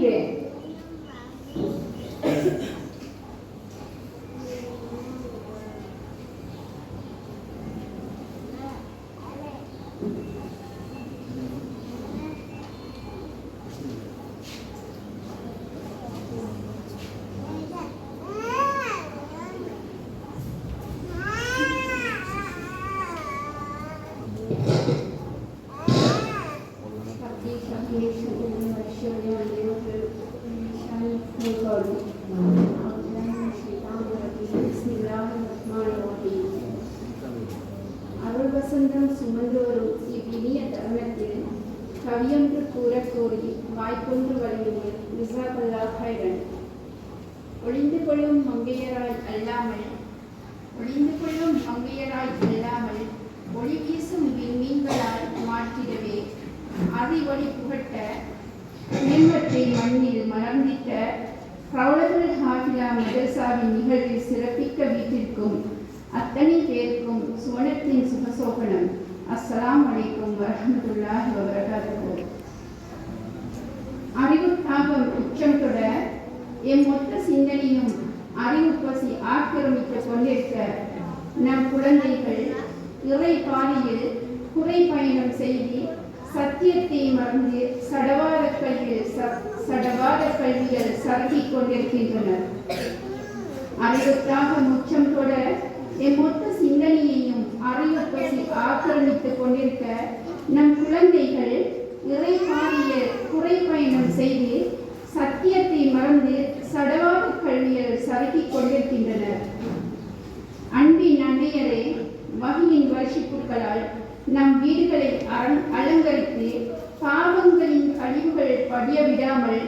இருக்கிறேன். அருள் வசந்தம் சுமந்து வரும் இவ்வினிய தருணத்தில் கவியொன்று கூறக் கோரி வாய்ப்பொன்று வழங்கினேன். ஜஸாக்கல்லாஹ் ஹைரன். ஒளிந்து கொள்ளும் மங்கையராய் அல்லாமல் ஒளி வீசும் விண்மீன்களால் மாற்றிடவே அறிவொளி புகட்ட மேம்பற்றை மண்ணில் மலர்ந்திட்ட ரௌலத்துல் ஹாஃபிலா மதரசாவின் நிகழ்வில் சிறப்பிக்க வீட்டிற்கும் அத்தனை பேருக்கும் சுவனத்தின் சுபசோபனம். அஸ்ஸலாமு அலைக்கும் வரஹ்மத்துல்லாஹி வபரகாத்துஹு. அறிவு தாகம் உச்சம் தொட எம் மொத்த சிந்தனையும் அறிவு பசி ஆக்கிரமித்துக் கொண்டிருக்க நம் குழந்தைகள் இறை பாதையில் குறை பயணம் செய்து சத்தியத்தை மறந்து சடவாத கல்விகள் சறுக்கிக் கொண்டிருக்கின்றனர். அறிவுத்தாக முச்சம் தொட எம் மொத்த சிந்தனையையும் அறிவு பசி ஆக்கிரமித்துக் கொண்டிருக்க நம் குழந்தைகள் இறை பாதையில் குறை பயணம் செய்து சத்தியத்தை மறந்து சடவாத கல்விகள் சறுக்கிக் கொண்டிருக்கின்றனர். அன்பின் அன்னையரே, வகையின் வருஷிப்புகளால் நம் வீடுகளை அலங்கரித்து பாவங்களின் கழிவுகள் படிய விடாமல்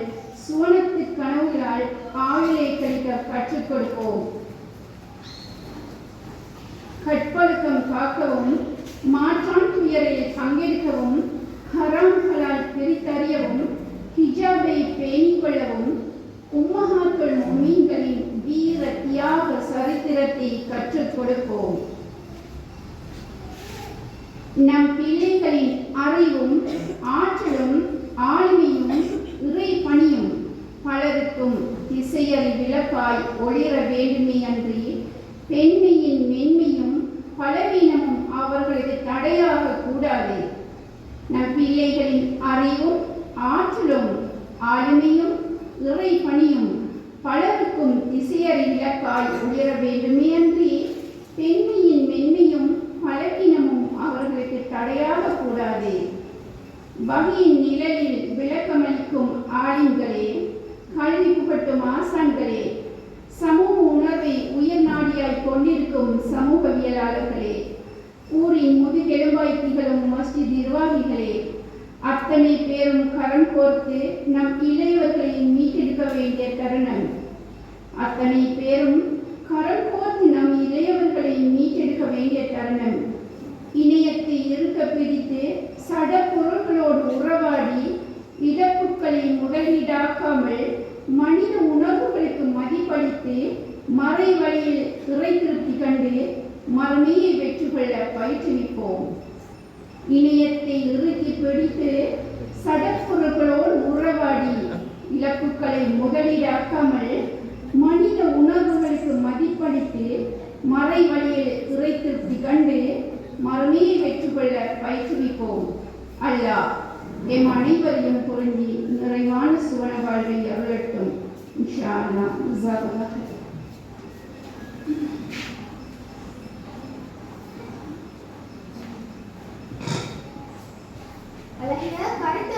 சுவனத்து கனவுகளால் ஆயுளை கழிக்க கற்றுக் கொடுப்போம். கற்பொழுக்கம் காக்கவும் மாற்றான் துயரில் பங்கெடுக்கவும் ஹராம்களால் பிரித்தறியவும் ஹிஜாபை பேணிக் கொள்ளவும் உம்மஹாத்துல் முஃமினீன்களின் வீர தியாக சரித்திரத்தை கற்றுக் கொடுப்போம். நம் பிள்ளைகளின் அறிவும் ஆற்றலும் ஆளுமையும் இறை பணியும் பலருக்கும் திசையறி விளக்காய் ஒளிர வேண்டுமே அன்றி பெண்மையின் மென்மையும் பலவீனமும் அவர்களுக்கு தடையாக கூடாது. நம் பிள்ளைகளின் அறிவும் ஆற்றலும் ஆளுமையும் இறை பணியும் பலருக்கும் திசையறி விளக்காய் ஒளிர வேண்டுமே அன்றி பெண்மையின் மென்மையும் பலவீனமும் அவர்களுக்கு தடையாக கூடாது. வகையின் நிழலில் விளக்கமளிக்கும் ஆலிம்களே, கல்வி புகட்டும் ஆசான்களே, சமூக உணர்வை உயர் நாடியாய் கொண்டிருக்கும் சமூகவியலாளர்களே, ஊரின் முதுகெலும்பாய் திகழும் மஸ்ஜித் நிர்வாகிகளே, அத்தனை பேரும் கரம் கோர்த்து நம் இளையவர்களை மீட்டெடுக்க வேண்டிய தருணம். அத்தனை பேரும் கரம் கோர்த்து நம் இளையவர்களை மீட்டெடுக்க வேண்டிய தருணம். இணையத்தை இருக்க பிடித்து சட பொருட்களோடு உறவாடி இழப்புக்களை முதலீடாக்காமல் மனித உணர்வுகளுக்கு மதிப்பளித்து மறை வழியில் இறை திருப்தி கண்டு மறுமையை வெற்றி கொள்ள பயிற்றுவிப்போம். இணையத்தை இறுக்கி பிடித்து சடப்பொருட்களோடு உறவாடி இழப்புக்களை முதலீடாக்காமல் மனித உணர்வுகளுக்கு மதிப்பளித்து மறை வழியில் இறை திருப்தி கண்டு மறுமையை வெற்றி கொள்ள பயிற்றுவிப்போம். அல்லாஹ் எம் அனைவரையும் பொருந்தி நிறைவான சுவன வாழ்வை அருளட்டும். இன்ஷா அல்லாஹ். அழகிய கருத்து